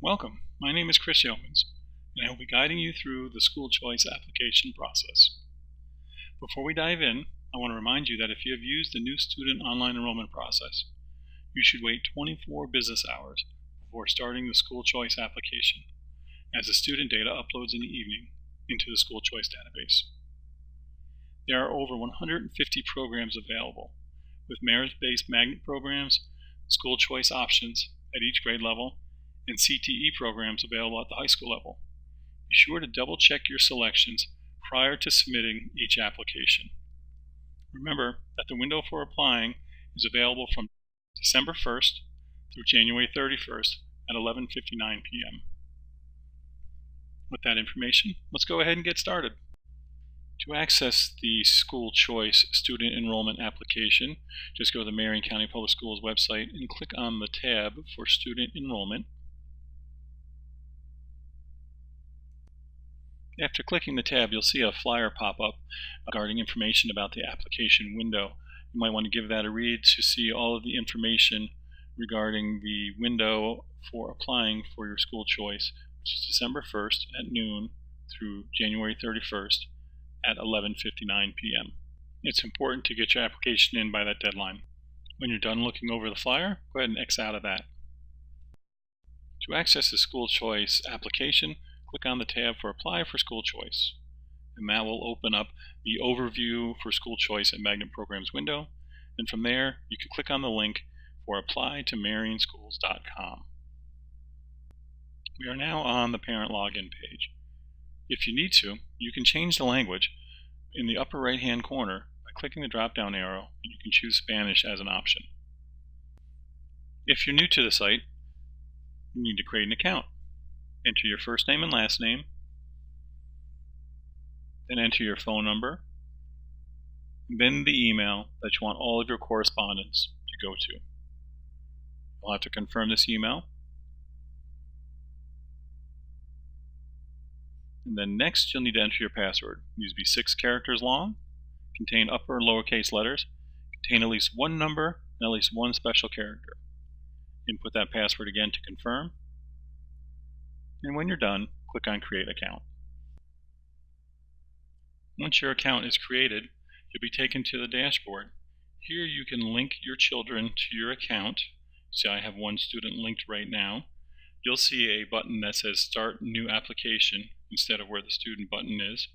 Welcome, my name is Chris Yeomans, and I will be guiding you through the school choice application process. Before we dive in, I want to remind you that if you have used the new student online enrollment process, you should wait 24 business hours before starting the school choice application, as the student data uploads in the evening into the school choice database. There are over 150 programs available, with merit-based magnet programs, school choice options at each grade level, and CTE programs available at the high school level. Be sure to double check your selections prior to submitting each application. Remember that the window for applying is available from December 1st through January 31st at 11:59 p.m. With that information, let's go ahead and get started. To access the school choice student enrollment application, just go to the Marion County Public Schools website and click on the tab for student enrollment. After clicking the tab, you'll see a flyer pop up regarding information about the application window. You might want to give that a read to see all of the information regarding the window for applying for your school choice, which is December 1st at noon through January 31st at 11:59 p.m. It's important to get your application in by that deadline. When you're done looking over the flyer, go ahead and X out of that. To access the school choice application, click on the tab for Apply for School Choice, and that will open up the Overview for School Choice and Magnet Programs window, and from there you can click on the link for Apply to MarionSchools.com. We are now on the parent login page. If you need to, you can change the language in the upper right hand corner by clicking the drop down arrow, and you can choose Spanish as an option. If you're new to the site, you need to create an account. Enter your first name and last name, then enter your phone number, and then the email that you want all of your correspondence to go to. You'll have to confirm this email. And then next, you'll need to enter your password. It needs to be 6 characters long, contain upper and lowercase letters, contain at least one number, and at least one special character. Input that password again to confirm. And when you're done, click on Create Account. Once your account is created, you'll be taken to the dashboard. Here you can link your children to your account. See, I have one student linked right now. You'll see a button that says Start New Application instead of where the student button is,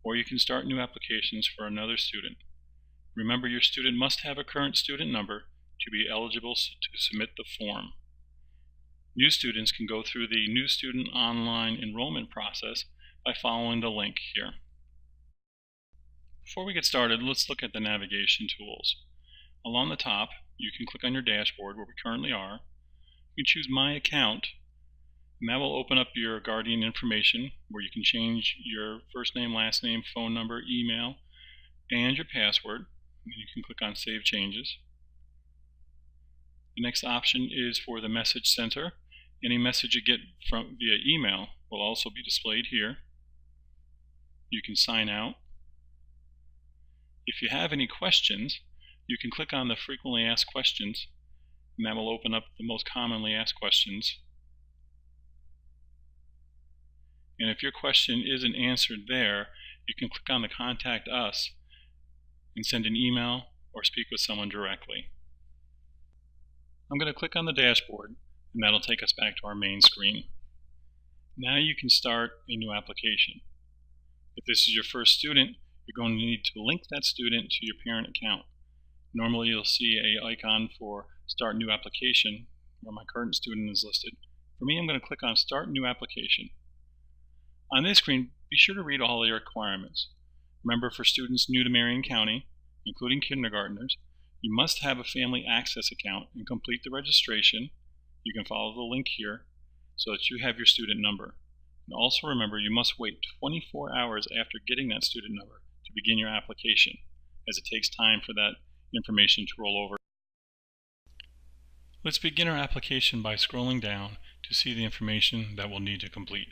or you can start new applications for another student. Remember, your student must have a current student number to be eligible to submit the form. New students can go through the New Student Online Enrollment process by following the link here. Before we get started, let's look at the navigation tools. Along the top, you can click on your dashboard where we currently are. You can choose My Account, and that will open up your guardian information where you can change your first name, last name, phone number, email, and your password. And then you can click on Save Changes. The next option is for the Message Center. Any message you get via email will also be displayed here. You can sign out. If you have any questions, you can click on the Frequently Asked Questions, and that will open up the most commonly asked questions. And if your question isn't answered there, you can click on the Contact Us and send an email or speak with someone directly. I'm going to click on the dashboard, and that'll take us back to our main screen. Now you can start a new application. If this is your first student, you're going to need to link that student to your parent account. Normally you'll see an icon for Start New Application where my current student is listed. For me, I'm going to click on Start New Application. On this screen, be sure to read all the requirements. Remember, for students new to Marion County, including kindergartners, you must have a family access account and complete the registration. You can follow the link here so that you have your student number. And also remember, you must wait 24 hours after getting that student number to begin your application, as it takes time for that information to roll over. Let's begin our application by scrolling down to see the information that we'll need to complete.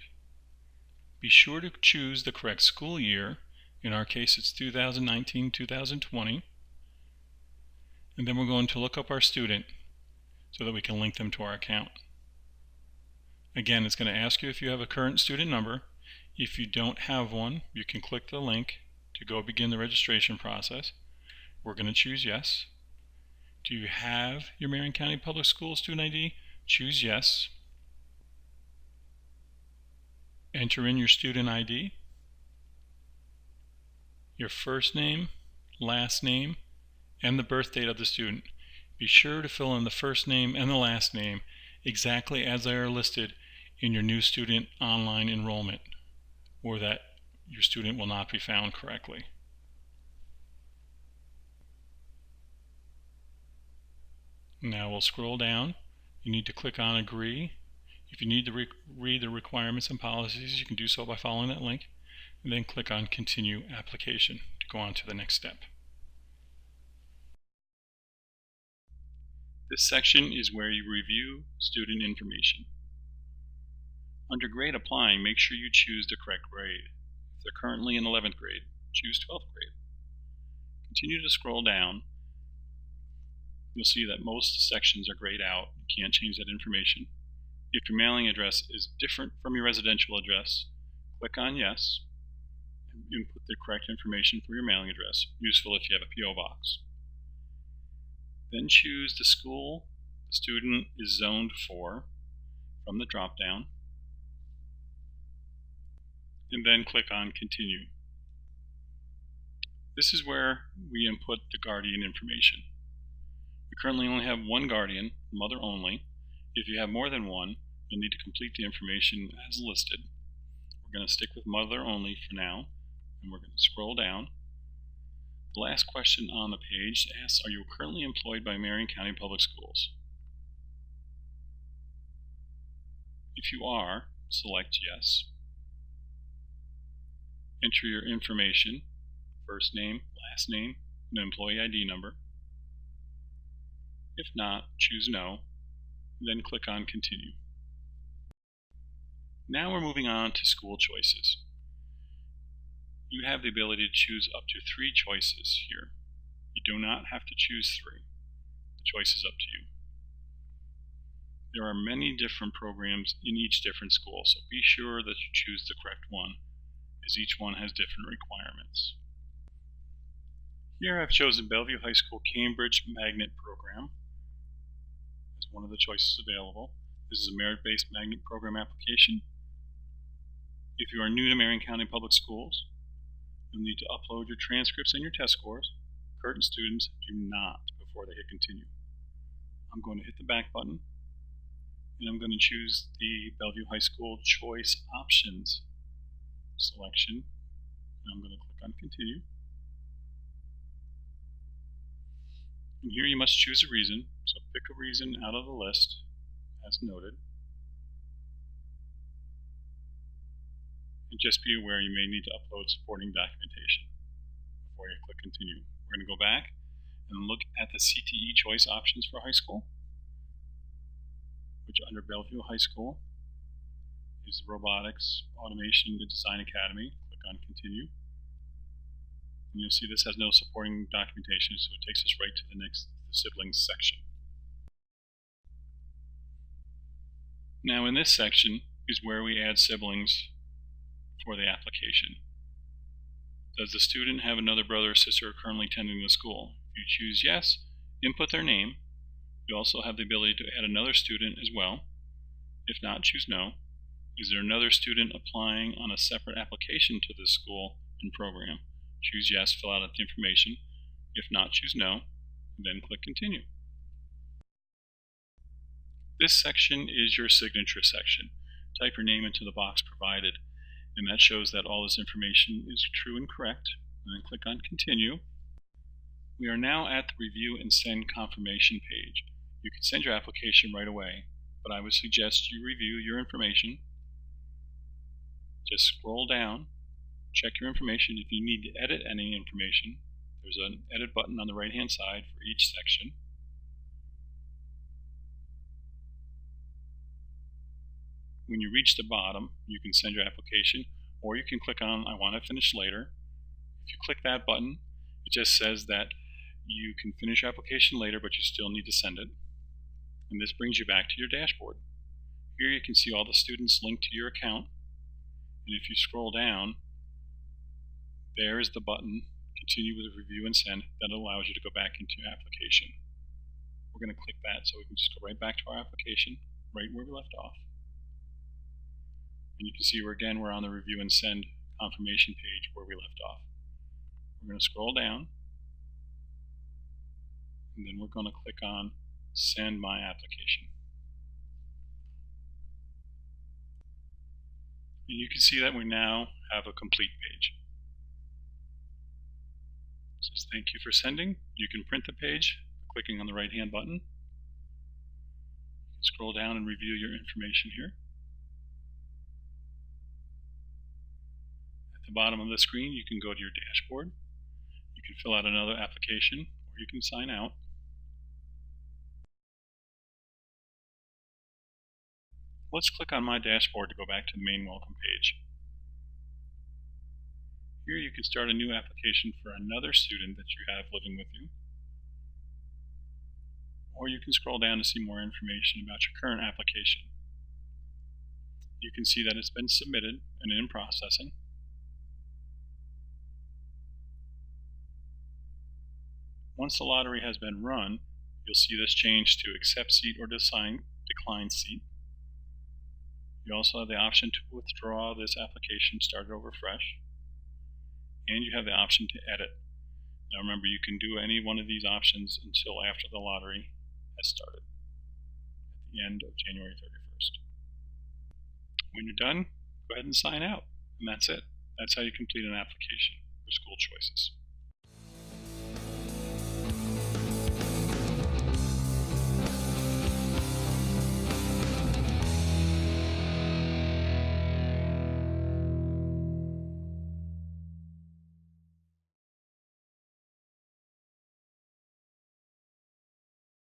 Be sure to choose the correct school year. In our case, it's 2019-2020. And then we're going to look up our student so that we can link them to our account. Again, it's going to ask you if you have a current student number. If you don't have one, you can click the link to go begin the registration process. We're going to choose yes. Do you have your Marion County Public Schools student ID? Choose yes. Enter in your student ID, your first name, last name, and the birth date of the student. Be sure to fill in the first name and the last name exactly as they are listed in your new student online enrollment, or that your student will not be found correctly. Now we'll scroll down. You need to click on Agree. If you need to read the requirements and policies, you can do so by following that link, and then click on Continue Application to go on to the next step. This section is where you review student information. Under grade applying, make sure you choose the correct grade. If they're currently in 11th grade, choose 12th grade. Continue to scroll down. You'll see that most sections are grayed out. You can't change that information. If your mailing address is different from your residential address, click on yes and input the correct information for your mailing address, useful if you have a P.O. box. Then choose the school the student is zoned for from the drop-down, and then click on Continue. This is where we input the guardian information. We currently only have one guardian, mother only. If you have more than one, you'll need to complete the information as listed. We're going to stick with mother only for now, and we're going to scroll down. The last question on the page asks, are you currently employed by Marion County Public Schools? If you are, select yes. Enter your information, first name, last name, and employee ID number. If not, choose no, then click on Continue. Now we're moving on to school choices. You have the ability to choose up to 3 choices here. You do not have to choose 3. The choice is up to you. There are many different programs in each different school, so be sure that you choose the correct one, as each one has different requirements. Here I've chosen Bellevue High School Cambridge Magnet Program as one of the choices available. This is a merit-based magnet program application. If you are new to Marion County Public Schools, you'll need to upload your transcripts and your test scores. Current students do not before they hit Continue. I'm going to hit the back button, and I'm going to choose the Bellevue High School Choice Options selection, and I'm going to click on Continue. And here you must choose a reason, so pick a reason out of the list as noted. And just be aware you may need to upload supporting documentation before you click Continue. We're going to go back and look at the CTE choice options for high school, which under Bellevue High School is the Robotics, Automation, and Design Academy. Click on Continue. And you'll see this has no supporting documentation, so it takes us right to the next siblings section. Now in this section is where we add siblings for the application. Does the student have another brother or sister currently attending the school? If you choose yes, input their name. You also have the ability to add another student as well. If not, choose no. Is there another student applying on a separate application to this school and program? Choose yes, fill out the information. If not, choose no, then click Continue. This section is your signature section. Type your name into the box provided, and that shows that all this information is true and correct. And then click on Continue. We are now at the Review and Send Confirmation page. You can send your application right away, but I would suggest you review your information. Just scroll down, check your information. If you need to edit any information, there's an edit button on the right hand side for each section. When you reach the bottom, you can send your application, or you can click on I want to finish later. If you click that button, it just says that you can finish your application later, but you still need to send it. And this brings you back to your dashboard. Here you can see all the students linked to your account, and if you scroll down, there is the button, Continue with Review and Send, that allows you to go back into your application. We're going to click that so we can just go right back to our application, right where we left off. And you can see we're on the Review and Send confirmation page where we left off. We're going to scroll down, and then we're going to click on Send My Application. And you can see that we now have a complete page. It says thank you for sending. You can print the page by clicking on the right hand button. You can scroll down and review your information here. At the bottom of the screen you can go to your dashboard. You can fill out another application, or you can sign out. Let's click on My Dashboard to go back to the main welcome page. Here you can start a new application for another student that you have living with you. Or you can scroll down to see more information about your current application. You can see that it's been submitted and in processing. Once the lottery has been run, you'll see this change to Accept Seat or Decline Seat. You also have the option to withdraw this application, start it over fresh, and you have the option to edit. Now remember, you can do any one of these options until after the lottery has started, at the end of January 31st. When you're done, go ahead and sign out, and that's it. That's how you complete an application for school choices.